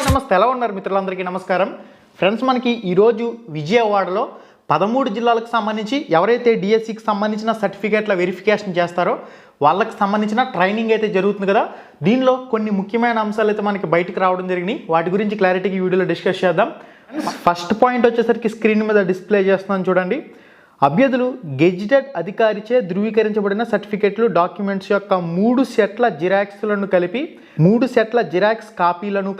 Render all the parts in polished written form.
నమస్తే, ఎలా ఉన్నారు మిత్రులందరికీ నమస్కారం. ఫ్రెండ్స్, మనకి ఈరోజు విజయవాడలో 13 జిల్లాలకు సంబంధించి ఎవరైతే డిఎస్సికి సంబంధించిన సర్టిఫికేట్ల వెరిఫికేషన్ చేస్తారో వాళ్ళకి సంబంధించిన ట్రైనింగ్ అయితే జరుగుతుంది కదా. దీనిలో కొన్ని ముఖ్యమైన అంశాలు అయితే మనకి బయటకు రావడం జరిగినాయి. వాటి గురించి క్లారిటీగా ఈ వీడియోలో డిస్కస్ చేద్దాం. ఫస్ట్ పాయింట్ వచ్చేసరికి స్క్రీన్ మీద డిస్ప్లే చేస్తున్నాను చూడండి. అభ్యర్థులు గెజిటెడ్ అధికారిచే ధృవీకరించబడిన సర్టిఫికెట్లు డాక్యుమెంట్స్ యొక్క 3 సెట్ల జిరాక్స్లను కలిపి 3 సెట్ల జిరాక్స్ కాపీలను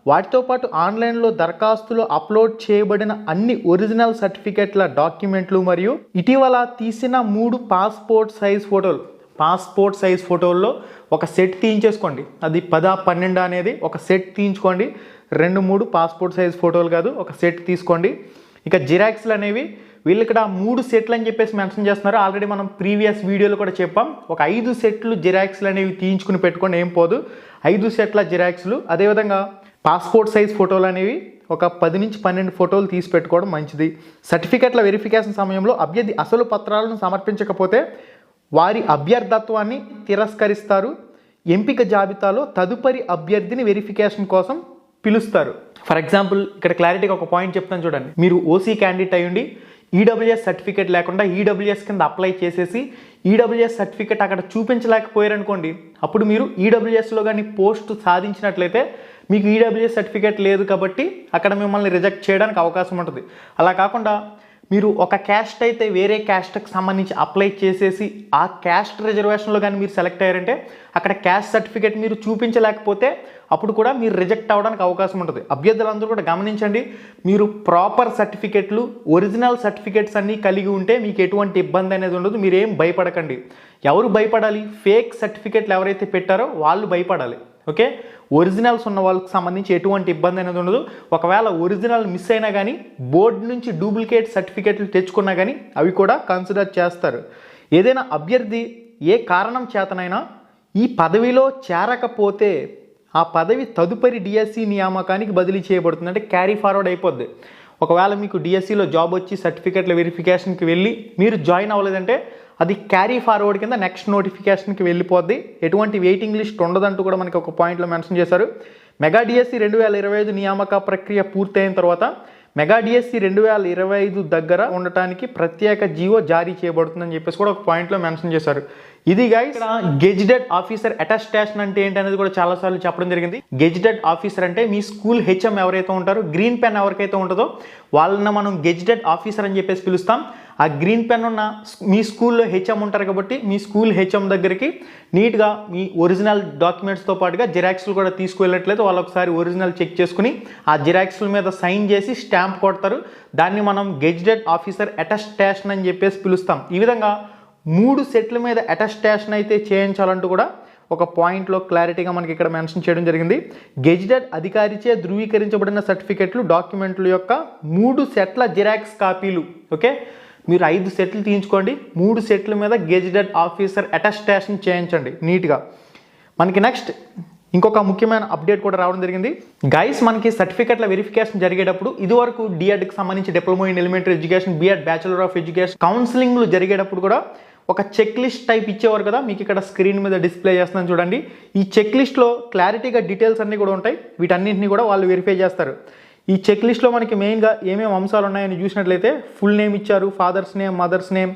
వాటితో పాటు ఆన్లైన్లో దరఖాస్తులు అప్లోడ్ చేయబడిన అన్ని ఒరిజినల్ సర్టిఫికెట్ల డాక్యుమెంట్లు మరియు ఇటీవల తీసిన 3 పాస్పోర్ట్ సైజ్ ఫోటోల్లో ఒక సెట్ తీయించేసుకోండి. అది 10, 12 అనేది ఒక సెట్ తీయించుకోండి. 2, 3 పాస్పోర్ట్ సైజ్ ఫోటోలు కాదు, ఒక సెట్ తీసుకోండి. ఇక జిరాక్స్లు అనేవి వీళ్ళు ఇక్కడ 3 సెట్లు అని చెప్పేసి మెన్షన్ చేస్తున్నారు. ఆల్రెడీ మనం ప్రీవియస్ వీడియోలో కూడా చెప్పాం. ఒక 5 సెట్లు జిరాక్స్లు అనేవి తీయించుకుని పెట్టుకోండి, ఏం పోదు. 5 సెట్ల జిరాక్స్లు. అదేవిధంగా పాస్పోర్ట్ సైజ్ ఫోటోలు అనేవి ఒక 10 నుంచి 12 ఫోటోలు తీసి పెట్టుకోవడం మంచిది. సర్టిఫికెట్ల వెరిఫికేషన్ సమయంలో అభ్యర్థి అసలు పత్రాలను సమర్పించకపోతే వారి అభ్యర్థత్వాన్ని తిరస్కరిస్తారు. ఎంపిక జాబితాలో తదుపరి అభ్యర్థిని వెరిఫికేషన్ కోసం పిలుస్తారు. ఫర్ ఎగ్జాంపుల్, ఇక్కడ క్లారిటీగా ఒక పాయింట్ చెప్తాను చూడండి. మీరు ఓసీ క్యాండిడేట్ అయ్యుండి ఈడబ్ల్యూఎస్ సర్టిఫికేట్ లేకుండా ఈడబ్ల్యూఎస్ కింద అప్లై చేసేసి ఈడబ్ల్యూఎస్ సర్టిఫికేట్ అక్కడ చూపించలేకపోయారనుకోండి, అప్పుడు మీరు ఈడబ్ల్యూఎస్లో కానీ పోస్ట్ సాధించినట్లయితే మీకు ఈడబ్ల్యూఎస్ సర్టిఫికేట్ లేదు కాబట్టి అక్కడ మిమ్మల్ని రిజెక్ట్ చేయడానికి అవకాశం ఉంటుంది. అలా కాకుండా మీరు ఒక క్యాస్ట్ అయితే వేరే క్యాస్ట్కి సంబంధించి అప్లై చేసేసి ఆ క్యాస్ట్ రిజర్వేషన్లో కానీ మీరు సెలెక్ట్ అయ్యారంటే అక్కడ క్యాస్ట్ సర్టిఫికేట్ మీరు చూపించలేకపోతే అప్పుడు కూడా మీరు రిజెక్ట్ అవ్వడానికి అవకాశం ఉంటుంది. అభ్యర్థులందరూ కూడా గమనించండి, మీరు ప్రాపర్ సర్టిఫికేట్లు ఒరిజినల్ సర్టిఫికేట్స్ అన్నీ కలిగి ఉంటే మీకు ఎటువంటి ఇబ్బంది అనేది ఉండదు. మీరేం భయపడకండి. ఎవరు భయపడాలి? ఫేక్ సర్టిఫికేట్లు ఎవరైతే పెట్టారో వాళ్ళు భయపడాలి. ఓకే, ఒరిజినల్స్ ఉన్న వాళ్ళకి సంబంధించి ఎటువంటి ఇబ్బంది అనేది ఉండదు. ఒకవేళ ఒరిజినల్ మిస్ అయినా కానీ బోర్డు నుంచి డూప్లికేట్ సర్టిఫికేట్లు తెచ్చుకున్నా కానీ అవి కూడా కన్సిడర్ చేస్తారు. ఏదైనా అభ్యర్థి ఏ కారణం చేతనైనా ఈ పదవిలో చేరకపోతే ఆ పదవి తదుపరి డిఎస్సి నియామకానికి బదిలీ చేయబడుతుంది, అంటే క్యారీ ఫార్వర్డ్ అయిపోద్ది. ఒకవేళ మీకు డిఎస్సిలో జాబ్ వచ్చి సర్టిఫికేట్ల వెరిఫికేషన్కి వెళ్ళి మీరు జాయిన్ అవ్వలేదంటే అది క్యారీ ఫార్వర్డ్ కింద నెక్స్ట్ నోటిఫికేషన్కి వెళ్ళిపోద్ది. ఎటువంటి వెయిటింగ్ లిస్ట్ ఉండదంటూ కూడా మనకి ఒక పాయింట్లో మెన్షన్ చేశారు. మెగా డిఎస్సి 2025 నియామక ప్రక్రియ పూర్తయిన తర్వాత మెగా డిఎస్సి 2025 దగ్గర ఉండటానికి ప్రత్యేక జీవో జారీ చేయబడుతుందని చెప్పేసి కూడా ఒక పాయింట్లో మెన్షన్ చేశారు. ఇది గైస్, గెజిటెడ్ ఆఫీసర్ అటెస్టేషన్ అంటే ఏంటి అనేది కూడా చాలాసార్లు చెప్పడం జరిగింది. గెజిటెడ్ ఆఫీసర్ అంటే మీ స్కూల్ హెచ్ఎం ఎవరైతే ఉంటారో, గ్రీన్ పెన్ ఎవరికైతే ఉంటుందో వాళ్ళని మనం గెజిటెడ్ ఆఫీసర్ అని చెప్పేసి పిలుస్తాం. ఆ గ్రీన్ పెన్ ఉన్న మీ స్కూల్లో హెచ్ఎం ఉంటారు కాబట్టి మీ స్కూల్ హెచ్ఎం దగ్గరికి నీట్గా మీ ఒరిజినల్ డాక్యుమెంట్స్తో పాటుగా జిరాక్స్లు కూడా తీసుకువెళ్ళట్లేదు. వాళ్ళు ఒకసారి ఒరిజినల్ చెక్ చేసుకుని ఆ జిరాక్స్ల మీద సైన్ చేసి స్టాంప్ కొడతారు. దాన్ని మనం గెజిటెడ్ ఆఫీసర్ అటెస్టేషన్ అని చెప్పేసి పిలుస్తాం. ఈ విధంగా 3 సెట్ల మీద అటెస్టేషన్ అయితే చేయించాలంటూ కూడా ఒక పాయింట్లో క్లారిటీగా మనకి ఇక్కడ మెన్షన్ చేయడం జరిగింది. గెజిటెడ్ అధికారిచే ధృవీకరించబడిన సర్టిఫికెట్లు డాక్యుమెంట్ల యొక్క 3 సెట్ల జిరాక్స్ కాపీలు. ఓకే, మీరు 5 సెట్లు తీయించుకోండి, 3 సెట్ల మీద గెజిటెడ్ ఆఫీసర్ అటెస్టేషన్ చేయించండి నీట్గా. మనకి నెక్స్ట్ ఇంకొక ముఖ్యమైన అప్డేట్ కూడా రావడం జరిగింది గైస్. మనకి సర్టిఫికెట్ల వెరిఫికేషన్ జరిగేటప్పుడు ఇదివరకు డిఎడ్కి సంబంధించి diploma in elementary education, BEd bachelor of education కౌన్సిలింగ్లు జరిగేటప్పుడు కూడా ఒక చెక్ లిస్ట్ టైప్ ఇచ్చేవారు కదా. మీకు ఇక్కడ స్క్రీన్ మీద డిస్ప్లే చేస్తున్నాను చూడండి. ఈ చెక్ లిస్ట్లో క్లారిటీగా డీటెయిల్స్ అన్నీ కూడా ఉంటాయి. వీటన్నింటినీ కూడా వాళ్ళు వెరిఫై చేస్తారు. ఈ చెక్ లిస్ట్లో మనకి మెయిన్గా ఏమేమి అంశాలు ఉన్నాయని చూసినట్లయితే ఫుల్ నేమ్ ఇచ్చారు, father's name, mother's name,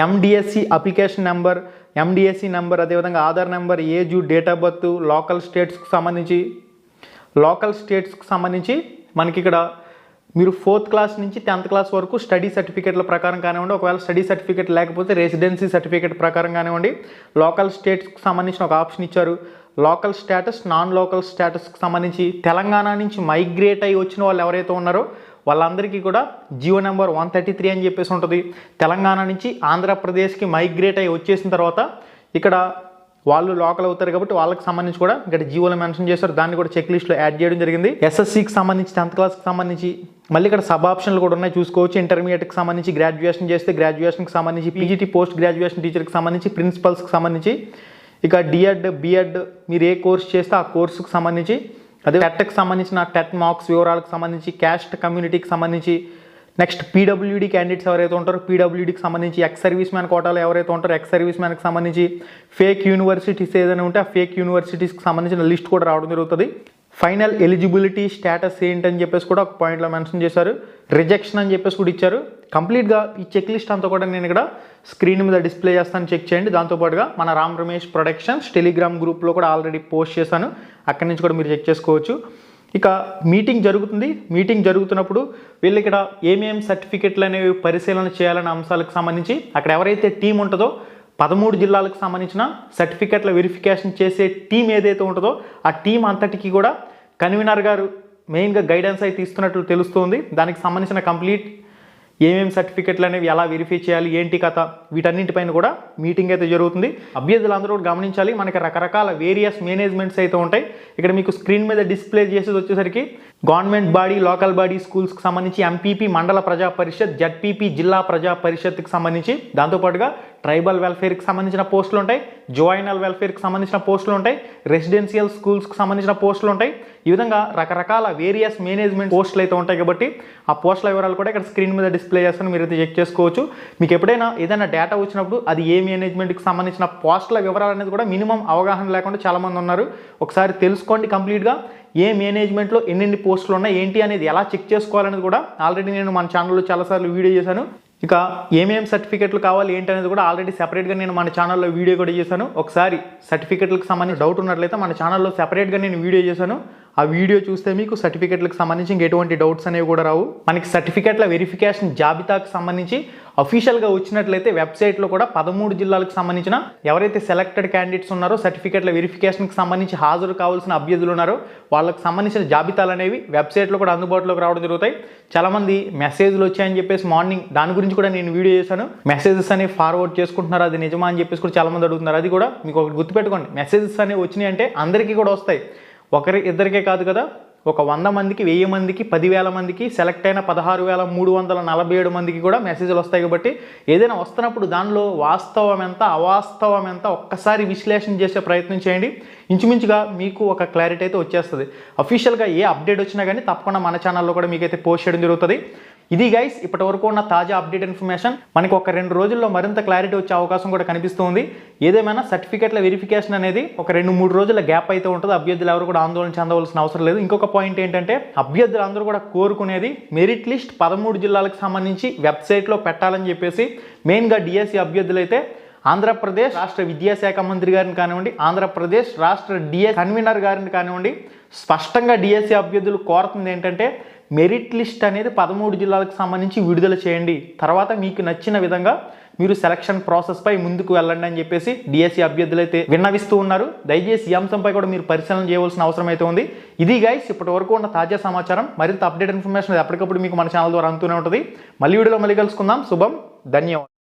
MDSC application number, MDSC number, అదేవిధంగా Aadhaar number, age, date of birth, local స్టేట్స్కి సంబంధించి మనకి ఇక్కడ మీరు 4th క్లాస్ నుంచి 10th క్లాస్ వరకు స్టడీ సర్టిఫికేట్ల ప్రకారం కానివ్వండి, ఒకవేళ స్టడీ సర్టిఫికేట్ లేకపోతే రెసిడెన్సీ సర్టిఫికేట్ ప్రకారం కానివ్వండి, లోకల్ స్టేట్స్కి సంబంధించిన ఒక ఆప్షన్ ఇచ్చారు. లోకల్ స్టేటస్, నాన్ లోకల్ స్టేటస్కి సంబంధించి తెలంగాణ నుంచి మైగ్రేట్ అయ్యి వచ్చిన వాళ్ళు ఎవరైతే ఉన్నారో వాళ్ళందరికీ కూడా జియో నెంబర్ 133 అని చెప్పేసి ఉంటుంది. తెలంగాణ నుంచి ఆంధ్రప్రదేశ్కి మైగ్రేట్ అయ్యి వచ్చేసిన తర్వాత ఇక్కడ వాళ్ళు లోకల్ అవుతారు కాబట్టి వాళ్ళకి సంబంధించి కూడా ఇక్కడ జియోలో మెన్షన్ చేశారు. దాన్ని కూడా చెక్ లిస్ట్లో యాడ్ చేయడం జరిగింది. ఎస్ఎస్సికి సంబంధించి 10th క్లాస్కి సంబంధించి మళ్ళీ ఇక్కడ సబ్ ఆప్షన్లు కూడా ఉన్నాయి చూసుకోవచ్చు. ఇంటర్మీడియట్కి సంబంధించి గ్రాడ్యుయేషన్ చేస్తే గ్రాడ్యుయేషన్కి సంబంధించి, పీజీటీ పోస్ట్ గ్రాడ్యుయేషన్ టీచర్కి సంబంధించి, ప్రిన్సిపల్స్కి సంబంధించి, ఇక డిఎడ్, బిఎడ్ మీరు ఏ కోర్స్ చేస్తే ఆ కోర్సుకు సంబంధించి, అదే టెట్కి సంబంధించిన టెట్ మార్క్స్ వివరాలకు సంబంధించి, క్యాస్ట్ కమ్యూనిటీకి సంబంధించి, నెక్స్ట్ పీడబ్ల్యూడీ క్యాండిడేట్స్ ఎవరైతే ఉంటారో పీడబ్ల్యూడీకి సంబంధించి, ఎక్స్ సర్వీస్ మ్యాన్ కోటాలో ఎవరైతే ఉంటారో ఎక్స్ సర్వీస్ మ్యాన్కి సంబంధించి, ఫేక్ యూనివర్సిటీస్ ఏదైనా ఉంటే ఆ ఫేక్ యూనివర్సిటీస్కి సంబంధించిన లిస్ట్ కూడా రావడం జరుగుతుంది. ఫైనల్ ఎలిజిబిలిటీ స్టేటస్ ఏంటని చెప్పేసి కూడా ఒక పాయింట్లో మెన్షన్ చేశారు. రిజెక్షన్ అని చెప్పేసి కూడా ఇచ్చారు. కంప్లీట్గా ఈ చెక్ లిస్ట్ అంతా కూడా నేను ఇక్కడ స్క్రీన్ మీద డిస్ప్లే చేస్తాను, చెక్ చేయండి. దాంతోపాటుగా మన రామ్ రమేష్ ప్రొడక్షన్స్ టెలిగ్రామ్ గ్రూప్లో కూడా ఆల్రెడీ పోస్ట్ చేశాను, అక్కడి నుంచి కూడా మీరు చెక్ చేసుకోవచ్చు. ఇక మీటింగ్ జరుగుతుంది. మీటింగ్ జరుగుతున్నప్పుడు వీళ్ళు ఇక్కడ ఏమేమి సర్టిఫికెట్లు అనేవి పరిశీలన చేయాలనే అంశాలకు సంబంధించి అక్కడ ఎవరైతే టీం ఉంటుందో 13 జిల్లాలకు సంబంధించిన సర్టిఫికెట్ల వెరిఫికేషన్ చేసే టీం ఏదైతే ఉంటుందో ఆ టీం అంతటికి కూడా కన్వీనర్ గారు మెయిన్గా గైడెన్స్ అయితే ఇస్తున్నట్లు తెలుస్తుంది. దానికి సంబంధించిన కంప్లీట్ ఏమేమి సర్టిఫికెట్లు అనేవి ఎలా వెరిఫై చేయాలి, ఏంటి కథ, వీటన్నింటిపైన కూడా మీటింగ్ అయితే జరుగుతుంది. అభ్యర్థులందరూ కూడా గమనించాలి, మనకి రకరకాల వేరియస్ మేనేజ్మెంట్స్ అయితే ఉంటాయి. ఇక్కడ మీకు స్క్రీన్ మీద డిస్ప్లే చేసేది వచ్చేసరికి గవర్నమెంట్ బాడీ, లోకల్ బాడీ, స్కూల్స్కి సంబంధించి ఎంపీపీ మండల ప్రజా పరిషత్, జడ్పీపీ జిల్లా ప్రజా పరిషత్కి సంబంధించి, దాంతోపాటుగా ట్రైబల్ వెల్ఫేర్కి సంబంధించిన పోస్టులు ఉంటాయి, జోయినల్ వెల్ఫేర్కి సంబంధించిన పోస్టులు ఉంటాయి, రెసిడెన్షియల్ స్కూల్స్కి సంబంధించిన పోస్టులు ఉంటాయి. ఈ విధంగా రకరకాల వేరియస్ మేనేజ్మెంట్ పోస్టులు అయితే ఉంటాయి. కాబట్టి ఆ పోస్టుల వివరాలు కూడా ఇక్కడ స్క్రీన్ మీద డిస్ప్లే చేస్తాను, మీరు అయితే చెక్ చేసుకోవచ్చు. మీకు ఎప్పుడైనా ఏదైనా డేటా వచ్చినప్పుడు అది ఏ మేనేజ్మెంట్కి సంబంధించిన పోస్టుల వివరాలు అనేది కూడా మినిమం అవగాహన లేకుండా చాలామంది ఉన్నారు. ఒకసారి తెలుసుకోండి కంప్లీట్గా ఏ మేనేజ్మెంట్లో ఎన్నెన్ని పోస్టులు ఉన్నాయి, ఏంటి అనేది ఎలా చెక్ చేసుకోవాలనేది కూడా ఆల్రెడీ నేను మన ఛానల్లో చాలాసార్లు వీడియో చేశాను. ఇక ఏమేమి సర్టిఫికెట్లు కావాలి ఏంటి అనేది కూడా ఆల్రెడీ సెపరేట్గా నేను మన ఛానల్లో వీడియో కూడా చేశాను. ఒకసారి సర్టిఫికెట్లకు సంబంధించి డౌట్ ఉన్నట్లయితే మన ఛానల్లో సెపరేట్గా నేను వీడియో చేశాను. ఆ వీడియో చూస్తే మీకు సర్టిఫికెట్లకు సంబంధించి ఎటువంటి డౌట్స్ అనేవి కూడా రావు. మనకి సర్టిఫికెట్ల వెరిఫికేషన్ జాబితాకు సంబంధించి అఫీషియల్గా వచ్చినట్లయితే వెబ్సైట్లో కూడా 13 జిల్లాలకు సంబంధించిన ఎవరైతే సెలెక్టెడ్ క్యాండిడేట్స్ ఉన్నారో సర్టిఫికెట్ల వెరిఫికేషన్కి సంబంధించి హాజరు కావాల్సిన అభ్యర్థులు ఉన్నారో వాళ్ళకి సంబంధించిన జాబితాలు అనేవి వెబ్సైట్లో కూడా అందుబాటులోకి రావడం జరుగుతాయి. చాలామంది మెసేజ్లు వచ్చాయని చెప్పేసి మార్నింగ్ దాని గురించి కూడా నేను వీడియో చేశాను. మెసేజెస్ అనేవి ఫార్వర్డ్ చేసుకుంటున్నారు, అది నిజమా అని చెప్పేసి కూడా చాలామంది అడుగుతున్నారు. అది కూడా మీకు ఒకటి గుర్తుపెట్టుకోండి, మెసేజెస్ అనేవి వచ్చినాయి అంటే అందరికీ కూడా వస్తాయి, ఒకరి ఇద్దరికే కాదు కదా. ఒక 100 మందికి, 1000 మందికి, 10,000 మందికి, సెలెక్ట్ అయిన 16,347 మందికి కూడా మెసేజ్లు వస్తాయి. కాబట్టి ఏదైనా వస్తున్నప్పుడు దానిలో వాస్తవం ఎంత, అవాస్తవం ఎంత ఒక్కసారి విశ్లేషణ చేసే ప్రయత్నం చేయండి. ఇంచుమించుగా మీకు ఒక క్లారిటీ అయితే వచ్చేస్తుంది. అఫీషియల్గా ఏ అప్డేట్ వచ్చినా కానీ తప్పకుండా మన ఛానల్లో కూడా మీకైతే పోస్ట్ చేయడం జరుగుతుంది. ఇది గైస్ ఇప్పటి వరకు ఉన్న తాజా అప్డేట్ ఇన్ఫర్మేషన్. మనకి ఒక 2 రోజుల్లో మరింత క్లారిటీ వచ్చే అవకాశం కూడా కనిపిస్తుంది. ఏదేమైనా సర్టిఫికెట్ల వెరిఫికేషన్ అనేది ఒక 2-3 రోజుల గ్యాప్ అయితే ఉంటుంది. అభ్యర్థులు ఎవరు కూడా ఆందోళన చెందవలసిన అవసరం లేదు. ఇంకొక పాయింట్ ఏంటంటే అభ్యర్థులు అందరూ కూడా కోరుకునేది మెరిట్ లిస్ట్ 13 జిల్లాలకు సంబంధించి వెబ్సైట్లో పెట్టాలని చెప్పేసి మెయిన్గా డిఎస్సి అభ్యర్థులు అయితే ఆంధ్రప్రదేశ్ రాష్ట్ర విద్యాశాఖ మంత్రి గారిని కానివ్వండి, ఆంధ్రప్రదేశ్ రాష్ట్ర డిఎస్ కన్వీనర్ గారిని కానివ్వండి, స్పష్టంగా డిఎస్సి అభ్యర్థులు కోరుతుంది ఏంటంటే మెరిట్ లిస్ట్ అనేది 13 జిల్లాలకు సంబంధించి విడుదల చేయండి, తర్వాత మీకు నచ్చిన విధంగా మీరు సెలక్షన్ ప్రాసెస్పై ముందుకు వెళ్ళండి అని చెప్పేసి డిఎస్సి అభ్యర్థులు అయితే విన్నవిస్తూ ఉన్నారు. దయచేసి ఈ అంశంపై కూడా మీరు పరిశీలన చేయవలసిన అవసరం అయితే ఉంది. ఇది గైస్ ఇప్పటి వరకు ఉన్న తాజా సమాచారం. మరింత అప్డేట్ ఇన్ఫర్మేషన్ ఎప్పటికప్పుడు మీకు మన ఛానల్ ద్వారా అందుతూనే ఉంటుంది. మళ్ళీ వీడియోలో మళ్ళీ కలుసుకుందాం. శుభం, ధన్యవాదాలు.